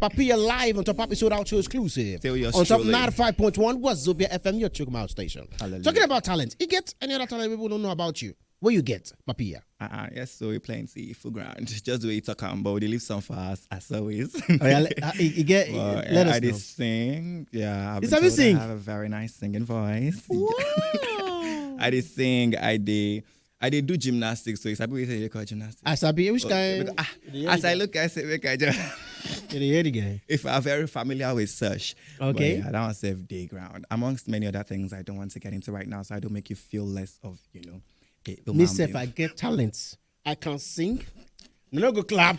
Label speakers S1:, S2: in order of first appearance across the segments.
S1: Papeeyah live on top episode Outro exclusive. On top 95.1 was Zobia FM, your Taooma station.
S2: Hallelujah.
S1: Talking about talent, you get any other talent people don't know about you? What you get, Papeeyah?
S2: Yes, so we're playing full ground. Just the way you talk about, they leave some for us as always.
S1: You get, let us know.
S2: Sing. Yeah,
S1: Is that sing?
S2: I have a very nice singing voice.
S1: Wow.
S2: I did sing. I did do gymnastics. So it's happy they call gymnastics.
S1: I sabi which kind.
S2: As I look, I say, make I just. If I'm very familiar with such.
S1: Okay.
S2: But yeah, that was a day ground. Amongst many other things I don't want to get into right now, so I don't make you feel less of,
S1: Mister, if I get talents, I can sing. No go clap.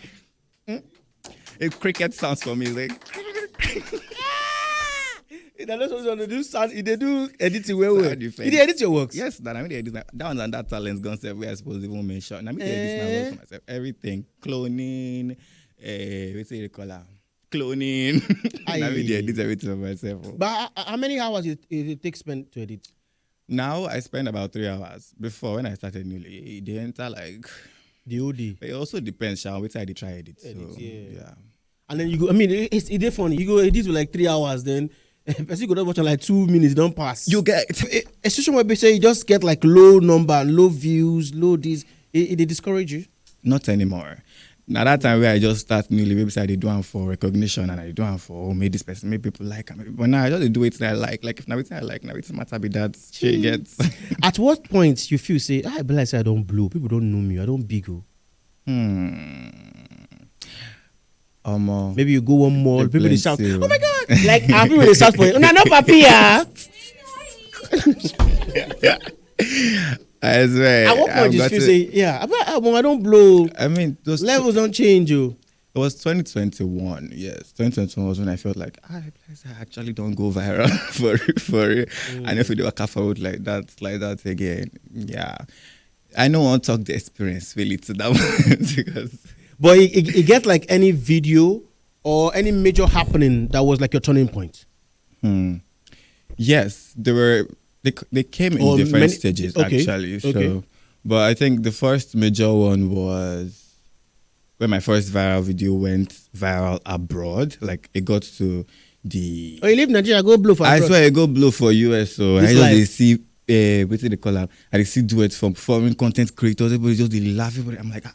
S2: If cricket sounds for music.
S1: That's what they do. Sound. They do editing well. Did they edit your works?
S2: Yes, that I mean they edit that one and that talent's gone where I suppose even mention. I mean they edit my work for myself. Everything. Cloning, what's it call that? Cloning. I mean they edit everything for myself.
S1: But how many hours it takes spend to edit?
S2: Now I spend about 3 hours. Before when I started newly, they enter like
S1: the OD.
S2: It also depends, shall we try to edit. So, yeah.
S1: And then you go, I mean, it's funny. You go edit for like 3 hours, then you go watch on like 2 minutes, don't pass.
S2: You get
S1: a situation where they say you just get like low number, low views, low this. It discourage you?
S2: Not anymore. Now that time where I just start newly, maybe I do one for recognition and I do one for maybe this person, maybe people like me. But now I just do it that I like. Like if now it's I like, now it's matter be that she gets.
S1: At what point you feel say, I be like say I don't blow, people don't know me, I don't big go. Maybe you go one more, people they shout, oh my god, like people they shout for you. No, Papeeyah.
S2: Yeah. I swear.
S1: At what point you feel say, yeah, I don't blow.
S2: I mean, those
S1: levels don't change you.
S2: It was 2021. Yes, 2021 was when I felt like I actually don't go viral for it. And if we do a cover out like that again, yeah, I don't want to talk the experience really to that one because.
S1: But it get like any video or any major happening that was like your turning point.
S2: Yes, there were. They came in different stages actually. So, but I think the first major one was when my first viral video went viral abroad. Like it got to the.
S1: Oh, you leave Nigeria, go blow for.
S2: I swear, I go blow for US. So I just see what they call them. I see duets from foreign content creators. Everybody just they laugh. Everybody, I'm like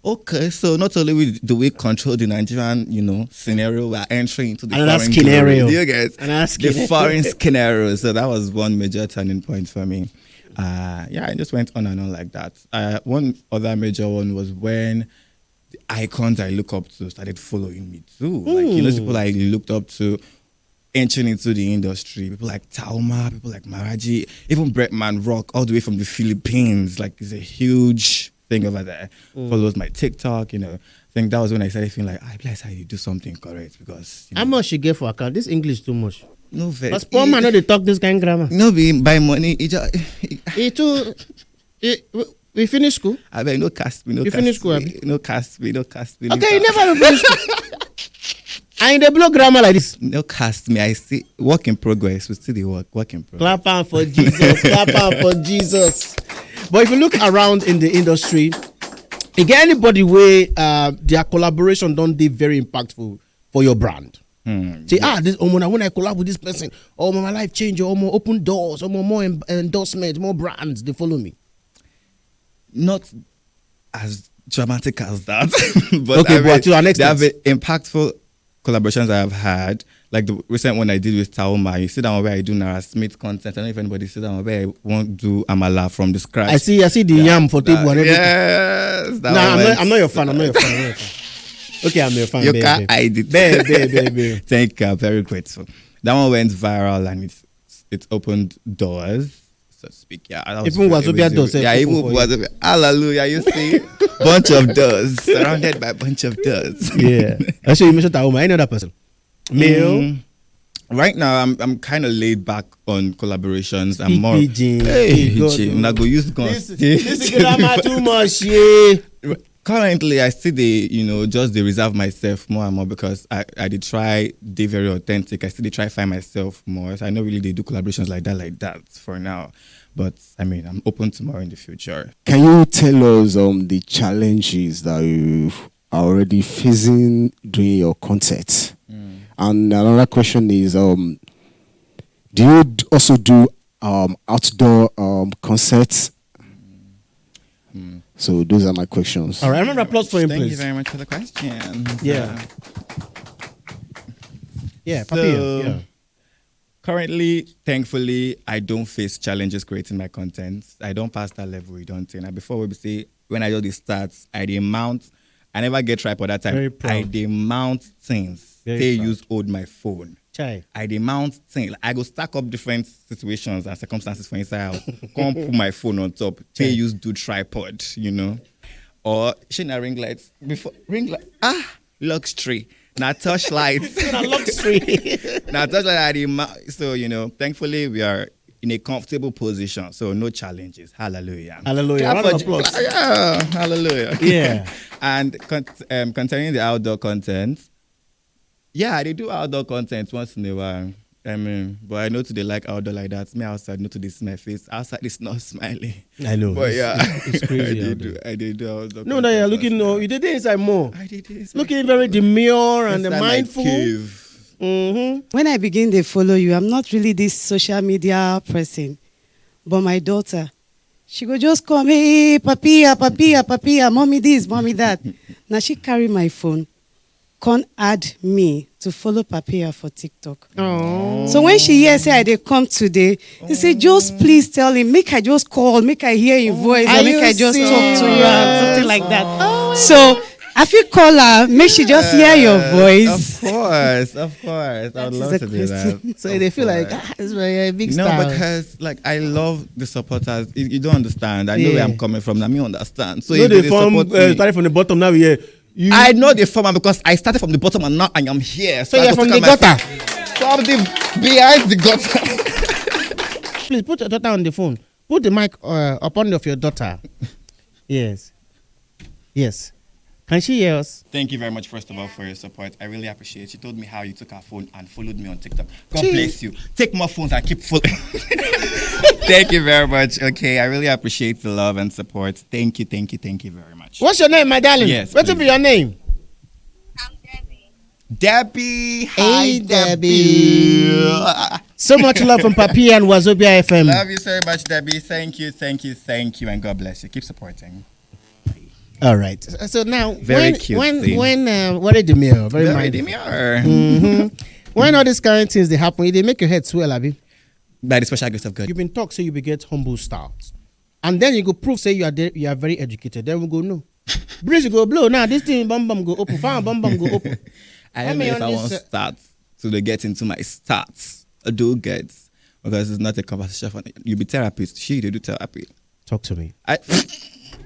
S2: okay, so not only do we control the Nigerian, scenario, we're entering into the foreign scenario. You guys, the foreign scenario. So that was one major turning point for me. I just went on and on like that. One other major one was when the icons I look up to started following me too. Like people I looked up to entering into the industry. People like Taooma, people like Maraji, even Bretman Rock, all the way from the Philippines. Like it's a huge thing over there. Follows my TikTok, I think that was when I started feeling like, I bless how you do something correct because
S1: how much you get for account? This English too much.
S2: No, very.
S1: But poor man, they talk this kind of grammar.
S2: No, be by money.
S1: We finish school.
S2: I mean, no cast me. No,
S1: you finish school.
S2: No cast me.
S1: Okay, you never finish school. And they blow grammar like this.
S2: No cast me. I see work in progress. We still the work in progress.
S1: Clap on for Jesus. Clap on for Jesus. But if you look around in the industry, again, anybody where their collaboration don't be very impactful for your brand. Say, this when I collab with this person, my life change, more open doors, more endorsements, more brands, they follow me.
S2: Not as dramatic as that, but
S1: okay, but to an extent,
S2: there have been impactful collaborations I have had, like the recent one I did with Taooma. You sit down where I do Nara Smith content. I don't know if anybody sit down where I won't do Amala from the scratch.
S1: I see the yam for table and everything.
S2: Yes,
S1: I'm not your fan. Okay, I'm your fan.
S2: You can't hide it.
S1: Babe.
S2: Thank you. I'm very grateful. That one went viral and it opened doors, so to speak. Yeah,
S1: even Wazobia doors.
S2: Yeah, even Wazobia. Hallelujah, you see, bunch of doors surrounded by a bunch of doors.
S1: Yeah. Actually, you mentioned Taooma. Any other person? Male.
S2: Right now, I'm kind of laid back on collaborations. I'm more.
S1: I'm
S2: not going to use guns.
S1: This is grammar too much. Yeah.
S2: Currently, I still just reserve myself more and more because I did try they very authentic. I still try find myself more. So I know really they do collaborations like that for now. But I mean, I'm open to more in the future.
S3: Can you tell us the challenges that you are already facing during your concerts? And another question is, do you also do outdoor concerts? So those are my questions.
S1: All right, remember applause for him,
S2: Thank you
S1: please.
S2: very much for the question.
S1: Yeah. Yeah,
S2: So,
S1: Papeeyah, yeah.
S2: currently, thankfully, I don't face challenges creating my content. I don't pass that level. You don't think. And before we say when I do the stats, I mount. I never get tripod that
S1: Very
S2: time.
S1: proud.
S2: I mount things.
S1: Very
S2: They
S1: proud.
S2: use hold my phone.
S1: Chai.
S2: I mount things. Like, I go stack up different situations and circumstances for inside house. Come put my phone on top. They use do tripod, you know. Or shouldn't I ring lights before ring light? Luxury. Now touch lights.
S1: Luxury.
S2: Now touch light. So thankfully we are in a comfortable position. So no challenges. Hallelujah.
S1: Hallelujah. Round of applause.
S2: Yeah. Hallelujah.
S1: Yeah.
S2: And concerning the outdoor content, yeah, they do outdoor content once in a while. I mean, but I know they like outdoor like that. Me outside, not to this my face. Outside, it's not smiling.
S1: I know.
S2: But yeah,
S1: it's crazy.
S2: I did do outdoor.
S1: No, you're looking. No, you did it inside more.
S2: I did it.
S1: Looking very demure and
S2: Inside my
S1: mindful.
S2: cave.
S4: When I begin to follow you, I'm not really this social media person. But my daughter, she go just come, hey, Papeeyah, mommy this, mommy that. Now she carry my phone, can't add me to follow Papeeyah for TikTok.
S1: Oh.
S4: So when she hears say I dey come today, she say, just please tell him, make I just call, make I hear your voice,
S1: Are
S4: or make
S1: you
S4: I just talk to you,
S1: serious?
S4: and something like that. So I feel call her, make she just hear your voice.
S2: Of course. I would
S4: is
S2: love
S4: a
S2: to do that.
S4: question.
S1: So they feel like it's a big star.
S2: No, because I love the supporters. You don't understand. I know where I'm coming from. Now me understand. So
S1: So
S2: if
S1: they
S2: they
S1: form
S2: support me,
S1: started from the bottom. Now we you.
S2: I know the former because I started from the bottom and now I am here.
S1: So
S2: I
S1: you're
S2: go
S1: from
S2: take
S1: the
S2: out my
S1: gutter.
S2: phone. So I'm behind the gutter.
S1: Please put your daughter on the phone. Put the mic upon of your daughter. Yes. Can she hear us?
S2: Thank you very much, first of all, for your support. I really appreciate it. You told me how you took our phone and followed me on TikTok. God
S1: Gee.
S2: bless you. Take more phones and keep following. Thank you very much. Okay, I really appreciate the love and support. Thank you very much.
S1: What's your name, my darling?
S2: Yes,
S1: What will
S2: please.
S1: be your name?
S5: I'm Debbie.
S2: Debbie.
S1: Hey,
S2: Hi,
S1: Debbie. So much love from Papeeyah and Wazobia FM.
S2: Love you so much, Debbie. Thank you, and God bless you. Keep supporting.
S1: All right. So now,
S2: Very
S1: when
S2: cute
S1: what is the meal? Very mindful.
S2: demure.
S1: When all these kind of things they happen, they make your head swell, Abi.
S2: By the special grace of God.
S1: You've been talk, so you be get humble start, and then you go prove say you are very educated. Then we go no, breeze go blow. Now this thing bum go open, fire bum go open.
S2: I don't know if I want to start to get into my stats. I do get because it's not a conversation. You be therapist. They do therapy.
S1: Talk to me.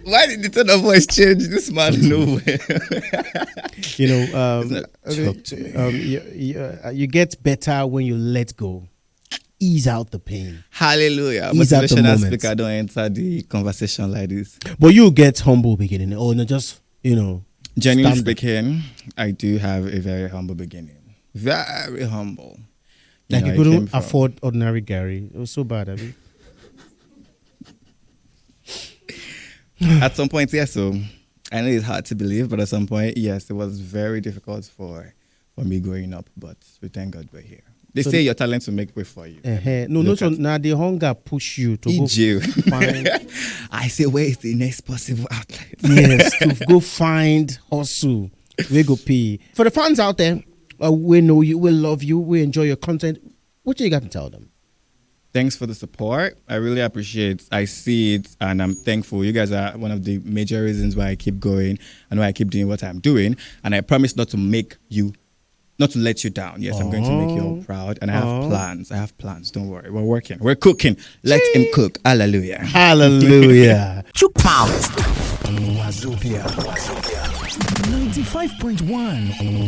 S2: Why did the tone of voice change? This man nowhere.
S1: Talk to me. You get better when you let go. Ease out the pain.
S2: Hallelujah.
S1: Ease out the
S2: Motivational
S1: moment.
S2: speaker don't enter the conversation like this.
S1: But you get humble beginning. Oh no, just
S2: Genuinely
S1: standard.
S2: speaking, I do have a very humble beginning. Very humble.
S1: Like you
S2: I
S1: couldn't
S2: came from-
S1: afford ordinary Gary. It was so bad, Abi.
S2: At some point, yes. So I know it's hard to believe, but at some point, yes, it was very difficult for me growing up. But we thank God we're here. They
S1: So
S2: say your talent will make way for you.
S1: No, so now the hunger push you to go
S2: Eat you.
S1: find
S2: I say, where is the next possible outlet?
S1: yes, to go find hustle. We go pay. For the fans out there, we know you, we love you, we enjoy your content. What you got to tell them?
S2: Thanks for the support. I really appreciate it. I see it and I'm thankful. You guys are one of the major reasons why I keep going and why I keep doing what I'm doing. And I promise not to let you down. Yes, I'm going to make you all proud. And I have plans. Don't worry. We're working. We're cooking. Let him cook. Hallelujah.
S1: Hallelujah.
S6: Chook Pound. Wazobia. 95.1.